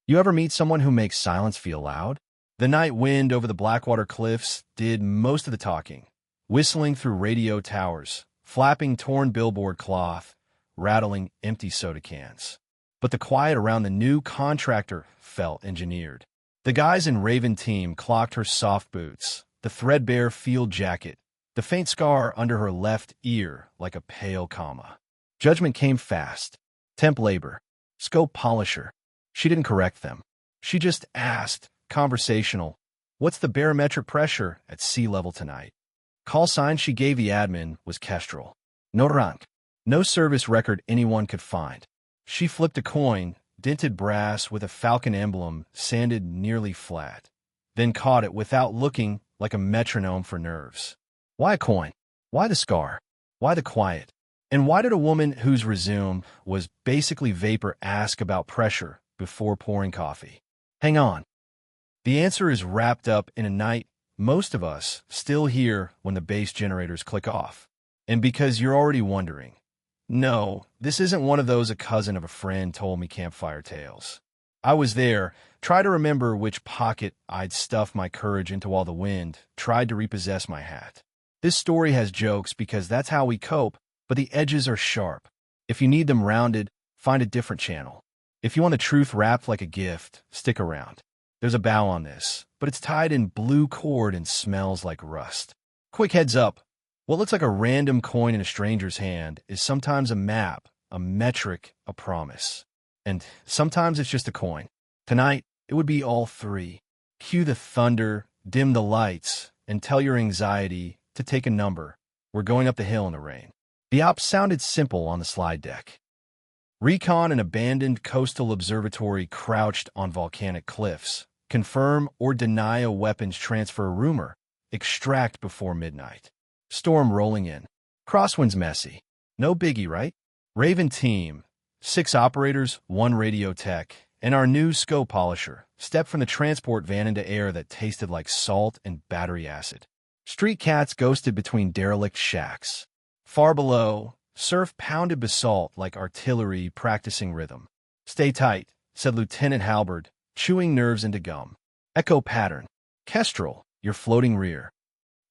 You ever meet someone who makes silence feel loud? The night wind over the Blackwater cliffs did most of the talking, whistling through radio towers, flapping torn billboard cloth, rattling empty soda cans. But the quiet around the new contractor felt engineered. The guys in Raven team clocked her soft boots, the threadbare field jacket, the faint scar under her left ear like a pale comma. Judgment came fast. Temp labor. Scope polisher. She didn't correct them. She just asked, conversational, what's the barometric pressure at sea level tonight? Call sign she gave the admin was Kestrel. No rank. No service record anyone could find. She flipped a coin, dented brass with a falcon emblem sanded nearly flat, then caught it without looking, like a metronome for nerves. Why a coin? Why the scar? Why the quiet? And why did a woman whose resume was basically vapor ask about pressure before pouring coffee? Hang on. The answer is wrapped up in a night most of us still hear when the base generators click off. And because you're already wondering, no, this isn't one of those a cousin of a friend told me campfire tales. I was there, try to remember which pocket I'd stuffed my courage into while the wind tried to repossess my hat. This story has jokes because that's how we cope, but the edges are sharp. If you need them rounded, find a different channel. If you want the truth wrapped like a gift, stick around. There's a bow on this, but it's tied in blue cord and smells like rust. Quick heads up. What looks like a random coin in a stranger's hand is sometimes a map, a metric, a promise. And sometimes it's just a coin. Tonight, it would be all three. Cue the thunder, dim the lights, and tell your anxiety to take a number. We're going up the hill in the rain. The op sounded simple on the slide deck. Recon an abandoned coastal observatory crouched on volcanic cliffs. Confirm or deny a weapons transfer rumor. Extract before midnight. Storm rolling in. Crosswinds messy. No biggie, right? Raven team. 6 operators, 1 radio tech, and our new scope polisher stepped from the transport van into air that tasted like salt and battery acid. Street cats ghosted between derelict shacks. Far below, surf pounded basalt like artillery practicing rhythm. Stay tight, said Lieutenant Halberd, chewing nerves into gum. Echo pattern. Kestrel, your floating rear.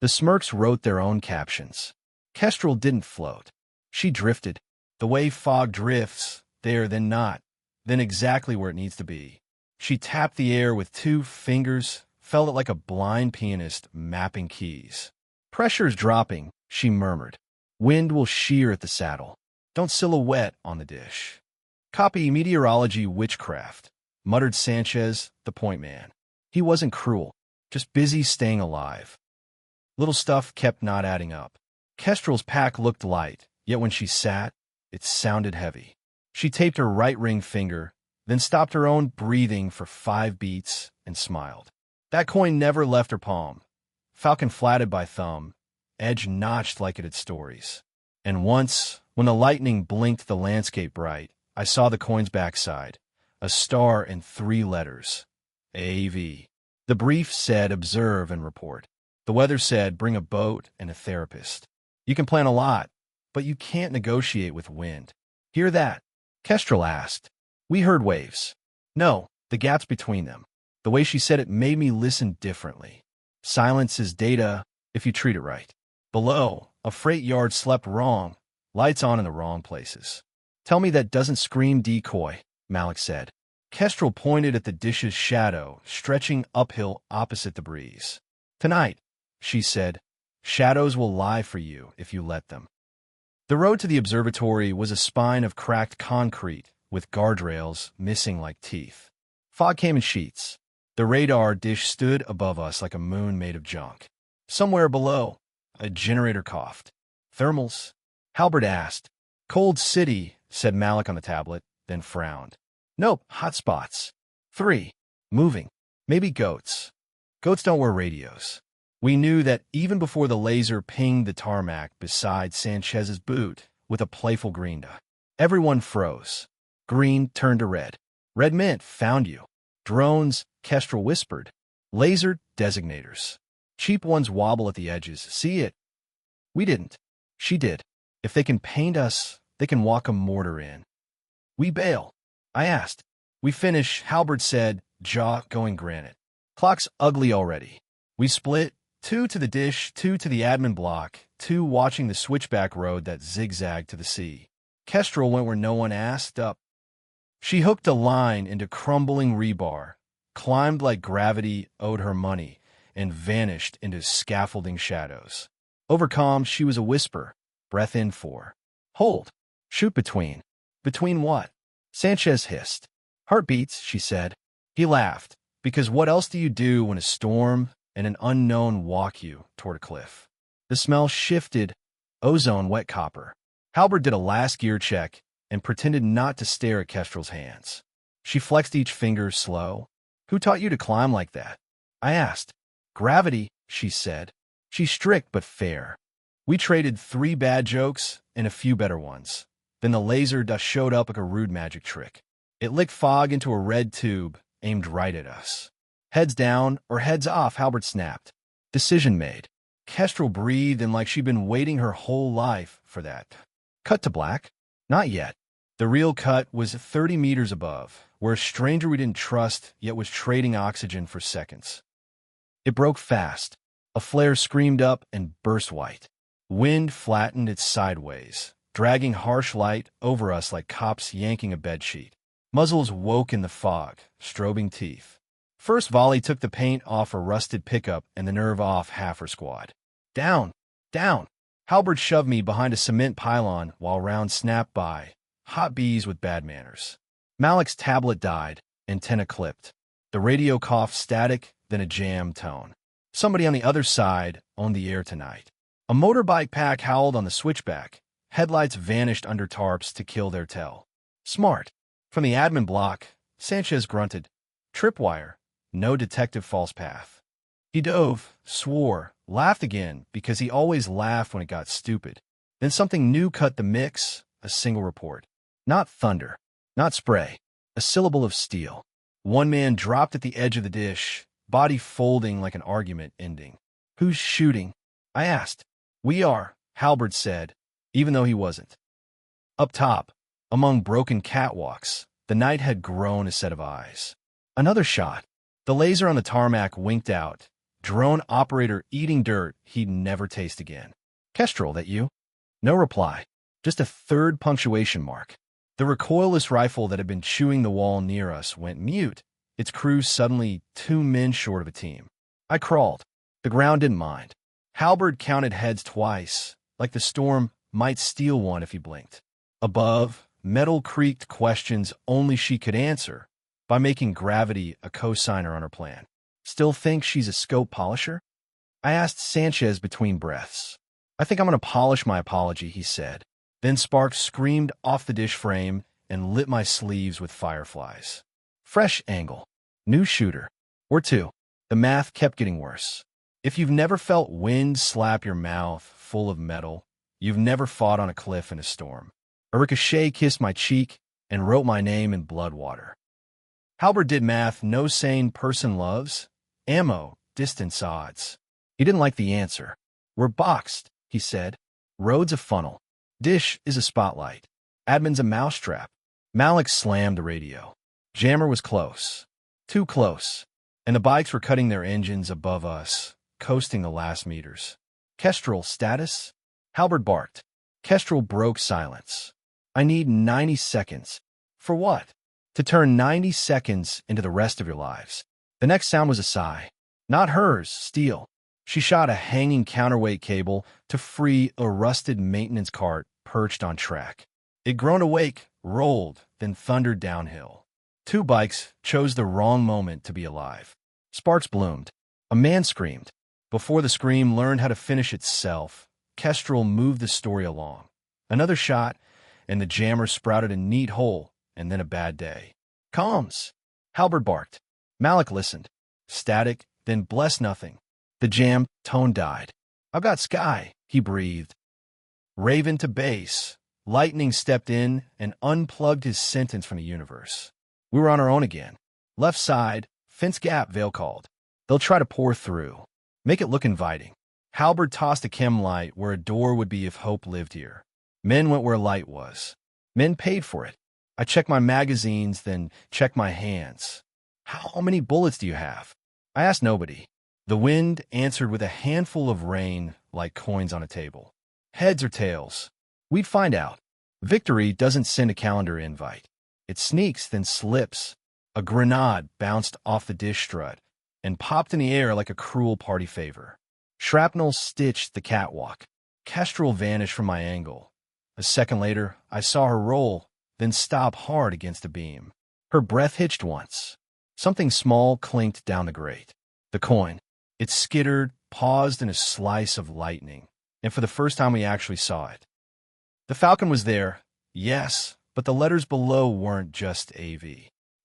The smirks wrote their own captions. Kestrel didn't float. She drifted. The way fog drifts, there, then not, then exactly where it needs to be. She tapped the air with 2 fingers, felt it like a blind pianist mapping keys. Pressure's dropping, she murmured. Wind will shear at the saddle. Don't silhouette on the dish. Copy meteorology witchcraft, muttered Sanchez, the point man. He wasn't cruel, just busy staying alive. Little stuff kept not adding up. Kestrel's pack looked light, yet when she sat, it sounded heavy. She taped her right ring finger, then stopped her own breathing for 5 beats and smiled. That coin never left her palm. Falcon flatted by thumb, edge notched like it had stories. And once, when the lightning blinked the landscape bright, I saw the coin's backside, a star and 3 letters. AV. The brief said observe and report. The weather said bring a boat and a therapist. You can plan a lot, but you can't negotiate with wind. Hear that? Kestrel asked. We heard waves. No, the gaps between them. The way she said it made me listen differently. Silence is data if you treat it right. Below, a freight yard slept wrong, lights on in the wrong places. Tell me that doesn't scream decoy, Malik said. Kestrel pointed at the dish's shadow, stretching uphill opposite the breeze. Tonight, she said, shadows will lie for you if you let them. The road to the observatory was a spine of cracked concrete, with guardrails missing like teeth. Fog came in sheets. The radar dish stood above us like a moon made of junk. Somewhere below, a generator coughed. Thermals? Halberd asked. Cold city, said Malik on the tablet, then frowned. Nope, hot spots. 3. Moving. Maybe goats. Goats don't wear radios. We knew that even before the laser pinged the tarmac beside Sanchez's boot with a playful green dot. Everyone froze. Green turned to red. Red meant found you. Drones, Kestrel whispered. Laser designators. Cheap ones wobble at the edges. See it? We didn't. She did. If they can paint us, they can walk a mortar in. We bail. I asked. We finish, Halberd said, jaw going granite. Clock's ugly already. We split, 2 to the dish, 2 to the admin block, 2 watching the switchback road that zigzagged to the sea. Kestrel went where no one asked, up. She hooked a line into crumbling rebar, climbed like gravity owed her money, and vanished into scaffolding shadows. Overcome, she was a whisper. Breath in 4. Hold. Shoot between. Between what? Sanchez hissed. Heartbeats, she said. He laughed, because what else do you do when a storm and an unknown walk you toward a cliff? The smell shifted. Ozone wet copper. Halberd did a last gear check and pretended not to stare at Kestrel's hands. She flexed each finger slow. Who taught you to climb like that? I asked. Gravity, she said. She's strict but fair. We traded 3 bad jokes and a few better ones. Then the laser dust showed up like a rude magic trick. It licked fog into a red tube, aimed right at us. Heads down or heads off, Halberd snapped. Decision made. Kestrel breathed and like she'd been waiting her whole life for that. Cut to black? Not yet. The real cut was 30 meters above, where a stranger we didn't trust yet was trading oxygen for seconds. It broke fast. A flare screamed up and burst white. Wind flattened it sideways, dragging harsh light over us like cops yanking a bedsheet. Muzzles woke in the fog, strobing teeth. First volley took the paint off a rusted pickup and the nerve off half her squad. Down! Down! Halberd shoved me behind a cement pylon while rounds snapped by. Hot bees with bad manners. Malik's tablet died, antenna clipped. The radio coughed static, then a jammed tone. Somebody on the other side owned the air tonight. A motorbike pack howled on the switchback. Headlights vanished under tarps to kill their tell. Smart. From the admin block, Sanchez grunted. Tripwire. No detective false path. He dove, swore, laughed again because he always laughed when it got stupid. Then something new cut the mix, a single report. Not thunder. Not spray. A syllable of steel. One man dropped at the edge of the dish, body folding like an argument ending. Who's shooting? I asked. We are, Halberd said, even though he wasn't. Up top, among broken catwalks, the night had grown a set of eyes. Another shot. The laser on the tarmac winked out. Drone operator eating dirt he'd never taste again. Kestrel, that you? No reply. Just a third punctuation mark. The recoilless rifle that had been chewing the wall near us went mute, its crew suddenly 2 men short of a team. I crawled. The ground didn't mind. Halberd counted heads twice, like the storm might steal one if he blinked. Above, metal creaked questions only she could answer by making gravity a cosigner on her plan. Still think she's a scope polisher? I asked Sanchez between breaths. I think I'm going to polish my apology, he said. Then sparks screamed off the dish frame and lit my sleeves with fireflies. Fresh angle. New shooter. Or 2. The math kept getting worse. If you've never felt wind slap your mouth full of metal, you've never fought on a cliff in a storm. A ricochet kissed my cheek and wrote my name in blood water. Halberd did math no sane person loves. Ammo, distance odds. He didn't like the answer. We're boxed, he said. Road's a funnel. Dish is a spotlight. Admin's a mousetrap. Malik slammed the radio. Jammer was close. Too close. And the bikes were cutting their engines above us, coasting the last meters. Kestrel, status? Halberd barked. Kestrel broke silence. I need 90 seconds. For what? To turn 90 seconds into the rest of your lives. The next sound was a sigh. Not hers, steel. She shot a hanging counterweight cable to free a rusted maintenance cart perched on track. It groaned awake, rolled, then thundered downhill. 2 bikes chose the wrong moment to be alive. Sparks bloomed. A man screamed. Before the scream learned how to finish itself, Kestrel moved the story along. Another shot, and the jammer sprouted a neat hole, and then a bad day. Comms! Halberd barked. Malik listened. Static, then bless nothing. The jammed tone died. I've got sky, he breathed. Raven to base. Lightning stepped in and unplugged his sentence from the universe. We were on our own again. Left side, fence gap, Vale called. They'll try to pour through. Make it look inviting. Halberd tossed a chem light where a door would be if hope lived here. Men went where light was. Men paid for it. I checked my magazines, then checked my hands. How many bullets do you have? I asked nobody. The wind answered with a handful of rain like coins on a table. Heads or tails? We'd find out. Victory doesn't send a calendar invite. It sneaks, then slips. A grenade bounced off the dish strut and popped in the air like a cruel party favor. Shrapnel stitched the catwalk. Kestrel vanished from my angle. A second later, I saw her roll, then stop hard against a beam. Her breath hitched once. Something small clinked down the grate. The coin. It skittered, paused in a slice of lightning, and for the first time we actually saw it. The falcon was there, yes, but the letters below weren't just AV.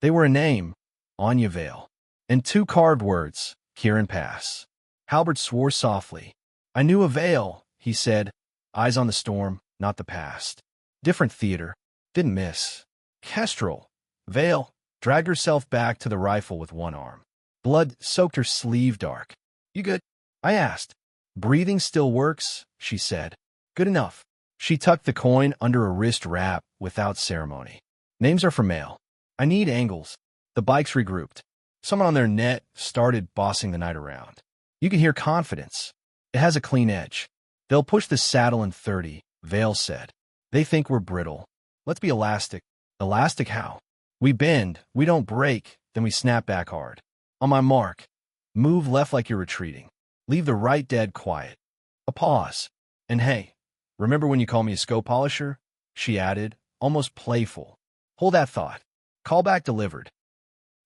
They were a name, Anya Vale, and two carved words, Kieran Pass. Halbert swore softly. I knew a Vale, he said, eyes on the storm, not the past. Different theater. Didn't miss. Kestrel. Vale dragged herself back to the rifle with one arm. Blood soaked her sleeve dark. You good? I asked. Breathing still works, she said. Good enough. She tucked the coin under a wrist wrap without ceremony. Names are for mail. I need angles. The bikes regrouped. Someone on their net started bossing the night around. You can hear confidence. It has a clean edge. They'll push the saddle in 30, Vale said. They think we're brittle. Let's be elastic. Elastic how? We bend, we don't break, then we snap back hard. On my mark. Move left like you're retreating. Leave the right dead quiet. A pause. And hey, remember when you called me a scope polisher? She added, almost playful. Hold that thought. Callback delivered.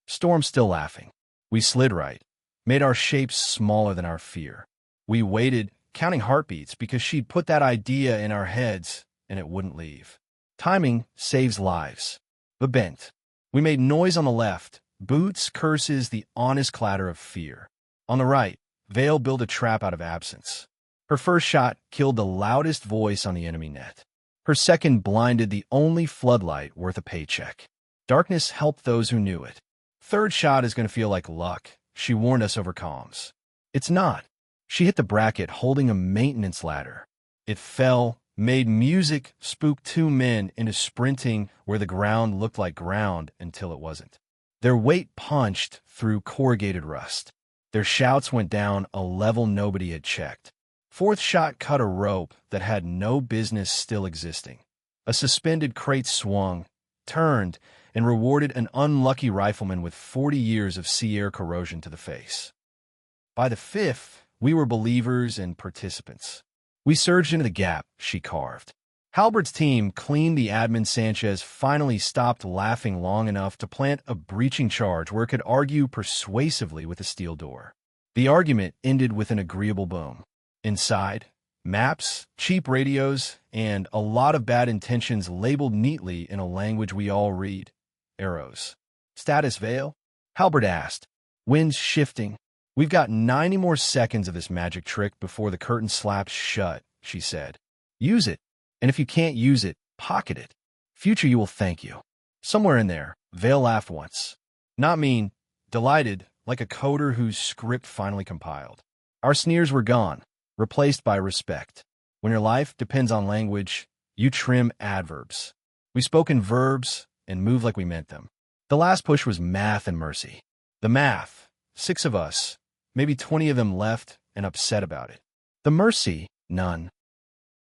Storm still laughing. We slid right. Made our shapes smaller than our fear. We waited, counting heartbeats, because she'd put that idea in our heads, and it wouldn't leave. Timing saves lives. But bent. We made noise on the left, boots, curses, the honest clatter of fear. On the right, Vale built a trap out of absence. Her first shot killed the loudest voice on the enemy net. Her second blinded the only floodlight worth a paycheck. Darkness helped those who knew it. Third shot is going to feel like luck, she warned us over comms. It's not. She hit the bracket holding a maintenance ladder. It fell, made music, spooked two men into sprinting where the ground looked like ground until it wasn't. Their weight punched through corrugated rust. Their shouts went down a level nobody had checked. Fourth shot cut a rope that had no business still existing. A suspended crate swung, turned, and rewarded an unlucky rifleman with 40 years of sea air corrosion to the face. By the fifth, we were believers and participants. We surged into the gap she carved. Halbert's team cleaned the admin. Sanchez finally stopped laughing long enough to plant a breaching charge where it could argue persuasively with a steel door. The argument ended with an agreeable boom. Inside, maps, cheap radios, and a lot of bad intentions labeled neatly in a language we all read. Arrows. Status Vale? Halbert asked. Wind's shifting. We've got 90 more seconds of this magic trick before the curtain slaps shut, she said. Use it. And if you can't use it, pocket it. Future you will thank you. Somewhere in there, Vale laughed once. Not mean, delighted, like a coder whose script finally compiled. Our sneers were gone, replaced by respect. When your life depends on language, you trim adverbs. We spoke in verbs and moved like we meant them. The last push was math and mercy. The math, 6 of us, maybe 20 of them left and upset about it. The mercy, none.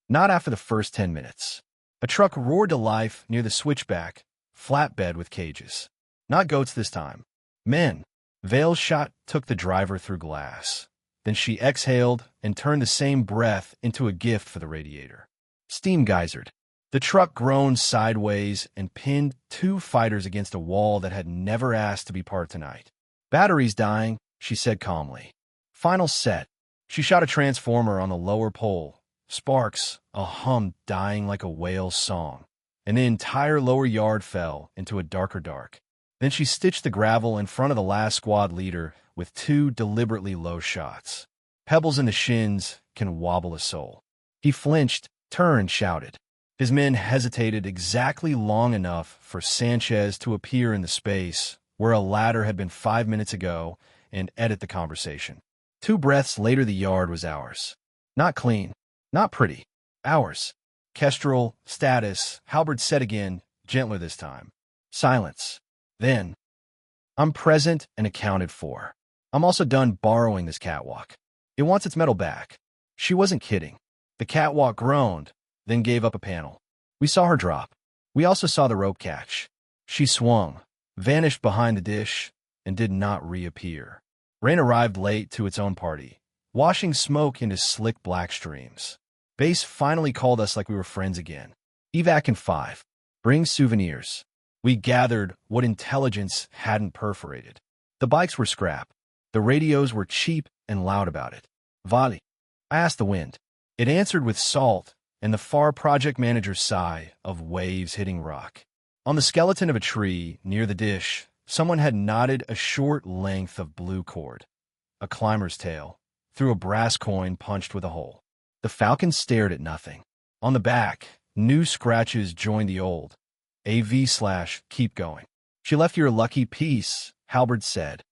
Not after the first 10 minutes. A truck roared to life near the switchback, flatbed with cages. Not goats this time. Men. Vale's shot took the driver through glass. Then she exhaled and turned the same breath into a gift for the radiator. Steam geysered. The truck groaned sideways and pinned 2 fighters against a wall that had never asked to be part tonight. Battery's dying, she said calmly. Final set. She shot a transformer on the lower pole. Sparks, a hum dying like a whale's song. And the entire lower yard fell into a darker dark. Then she stitched the gravel in front of the last squad leader with 2 deliberately low shots. Pebbles in the shins can wobble a soul. He flinched, turned, shouted. His men hesitated exactly long enough for Sanchez to appear in the space where a ladder had been 5 minutes ago and edit the conversation. 2 breaths later the yard was ours. Not clean, not pretty. Ours. Kestrel, status, Halbert said again, gentler this time. Silence. Then, I'm present and accounted for. I'm also done borrowing this catwalk. It wants its metal back. She wasn't kidding. The catwalk groaned, then gave up a panel. We saw her drop. We also saw the rope catch. She swung, vanished behind the dish, and did not reappear. Rain arrived late to its own party, washing smoke into slick black streams. Base finally called us like we were friends again. Evac in 5. Bring souvenirs. We gathered what intelligence hadn't perforated. The bikes were scrap. The radios were cheap and loud about it. Vali. I asked the wind. It answered with salt and the far project manager's sigh of waves hitting rock. On the skeleton of a tree near the dish, someone had knotted a short length of blue cord, a climber's tail, through a brass coin punched with a hole. The falcon stared at nothing. On the back, new scratches joined the old. AV/keep going. She left your lucky piece, Halberd said.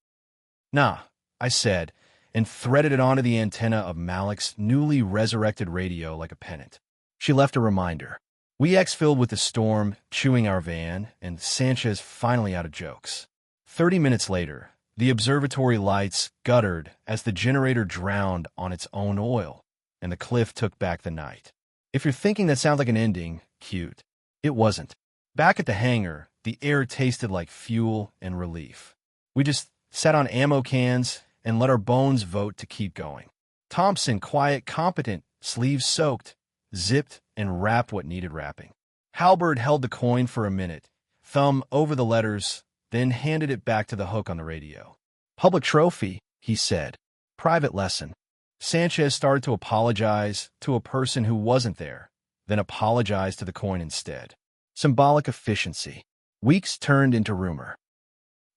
Nah, I said, and threaded it onto the antenna of Malik's newly resurrected radio like a pennant. She left a reminder. We exfilled with the storm, chewing our van, and Sanchez finally out of jokes. 30 minutes later, the observatory lights guttered as the generator drowned on its own oil, and the cliff took back the night. If you're thinking that sounds like an ending, cute. It wasn't. Back at the hangar, the air tasted like fuel and relief. We just sat on ammo cans and let our bones vote to keep going. Thompson, quiet, competent, sleeves soaked, zipped and wrapped what needed wrapping. Halberd held the coin for a minute, thumb over the letters, then handed it back to the hook on the radio. Public trophy, he said. Private lesson. Sanchez started to apologize to a person who wasn't there, then apologized to the coin instead. Symbolic efficiency. Weeks turned into rumor.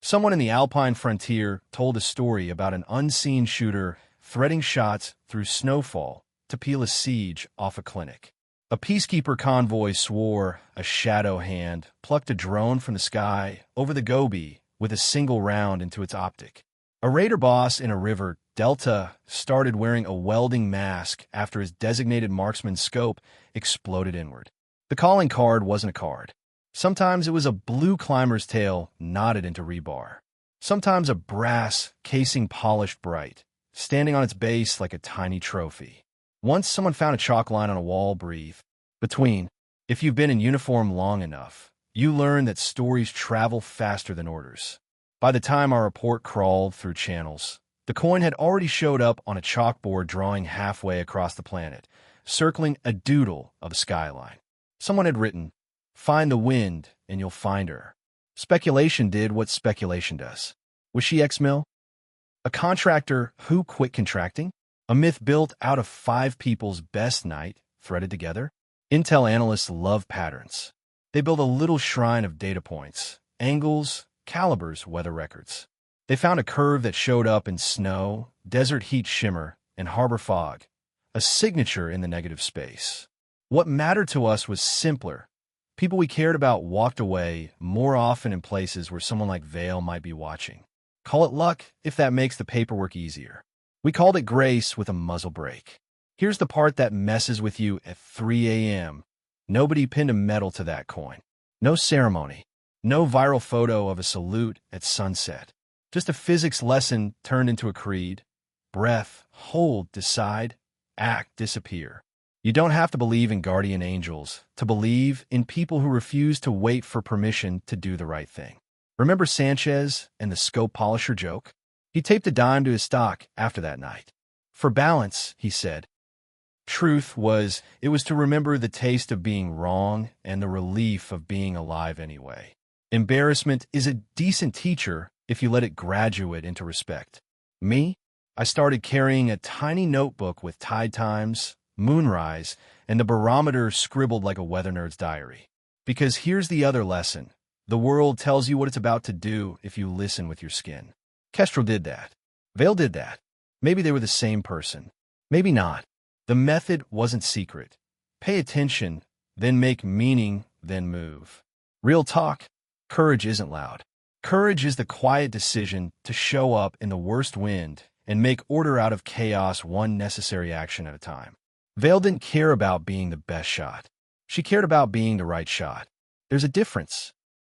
Someone in the Alpine frontier told a story about an unseen shooter threading shots through snowfall to peel a siege off a clinic. A peacekeeper convoy swore a shadow hand plucked a drone from the sky over the Gobi with a single round into its optic. A raider boss in a river delta started wearing a welding mask after his designated marksman's scope exploded inward. The calling card wasn't a card. Sometimes it was a blue climber's tail knotted into rebar. Sometimes a brass casing polished bright, standing on its base like a tiny trophy. Once someone found a chalk line on a wall, breathe. Between, if you've been in uniform long enough, you learn that stories travel faster than orders. By the time our report crawled through channels, the coin had already showed up on a chalkboard drawing halfway across the planet, circling a doodle of the skyline. Someone had written, "Find the wind and you'll find her." Speculation did what speculation does. Was she ex-mill? A contractor who quit contracting? A myth built out of 5 people's best night threaded together? Intel analysts love patterns. They build a little shrine of data points, angles, calibers, weather records. They found a curve that showed up in snow, desert heat shimmer, and harbor fog, a signature in the negative space. What mattered to us was simpler. People we cared about walked away more often in places where someone like Vale might be watching. Call it luck if that makes the paperwork easier. We called it grace with a muzzle brake. Here's the part that messes with you at 3 a.m. Nobody pinned a medal to that coin. No ceremony. No viral photo of a salute at sunset. Just a physics lesson turned into a creed. Breath, hold, decide, act, disappear. You don't have to believe in guardian angels to believe in people who refuse to wait for permission to do the right thing. Remember Sanchez and the scope polisher joke? He taped a dime to his stock after that night. For balance, he said. Truth was, it was to remember the taste of being wrong and the relief of being alive anyway. Embarrassment is a decent teacher if you let it graduate into respect. Me? I started carrying a tiny notebook with tide times, moonrise, and the barometer scribbled like a weather nerd's diary. Because here's the other lesson. The world tells you what it's about to do if you listen with your skin. Kestrel did that. Vale did that. Maybe they were the same person. Maybe not. The method wasn't secret. Pay attention, then make meaning, then move. Real talk. Courage isn't loud. Courage is the quiet decision to show up in the worst wind and make order out of chaos, one necessary action at a time. Vale didn't care about being the best shot. She cared about being the right shot. There's a difference.